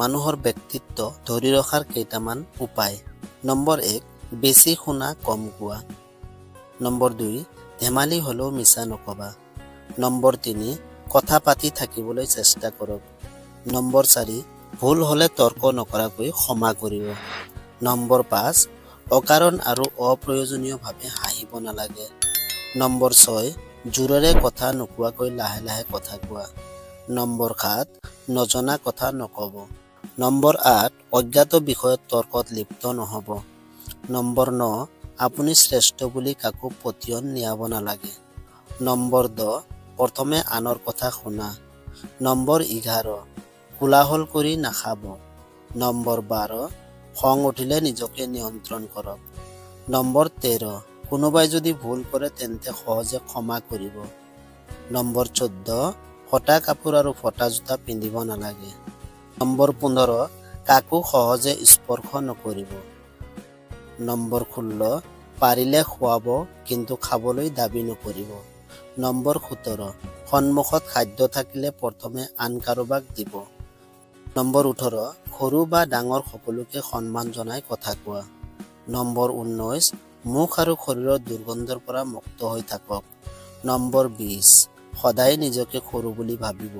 মানুহৰ ব্যক্তিত্ব ধৰি ৰখাৰ কেইটামান উপায়। নম্বৰ 1, বেছি শুনা কম কোৱা। নম্বৰ 2, ধেমালি হ'লেও মিছা নকবা। নম্বৰ 3, কথা পাতি থাকিবলৈ চেষ্টা কৰক। নম্বৰ 4, ভুল হ'লে তৰ্ক নকৰাকৈ ক্ষমা কৰিব। নম্বৰ 5, অকাৰণ আৰু অপ্ৰয়োজনীয়ভাৱে হাঁহিব নালাগে। নম্বৰ 6, জোৰেৰে কথা নোকোৱাকৈ লাহে লাহে কথা কোৱা। নম্বৰ 7, নজনা কথা নকব। নম্বৰ 8, অজ্ঞাত বিষয়ত তৰ্কত লিপ্ত নহ'ব। নম্বৰ 9, আপুনি শ্ৰেষ্ঠ বুলি কাকো পতিয়ন নিয়াব নালাগে। নম্বৰ 10, প্ৰথমে আনৰ কথা শুনা। নম্বৰ 11, কোলাহল কৰি নাখাব। নম্বৰ 12, খং উঠিলে নিজকে নিয়ন্ত্ৰণ কৰক। নম্বৰ 13, কোনোবাই যদি ভুল কৰে তেন্তে সহজে ক্ষমা কৰিব। নম্বৰ 14, ফটা কাপোৰ আৰু ফটা জোতা পিন্ধিব নালাগে। নম্বৰ 15, কাকো সহজে স্পৰ্শ নকৰিব। নম্বৰ 16, পাৰিলে খুৱাব কিন্তু খাবলৈ দাবী নকৰিব। নম্বৰ 17, সন্মুখত খাদ্য থাকিলে প্ৰথমে আন কাৰোবাক দিব। নম্বৰ 18, সৰু বা ডাঙৰ সকলোকে সন্মান জনাই কথা কোৱা। নম্বৰ 19, মুখ আৰু শৰীৰৰ দুৰ্গন্ধৰ পৰা মুক্ত হৈ থাকক। নম্বৰ 20, সদায় নিজকে সৰু বুলি ভাবিব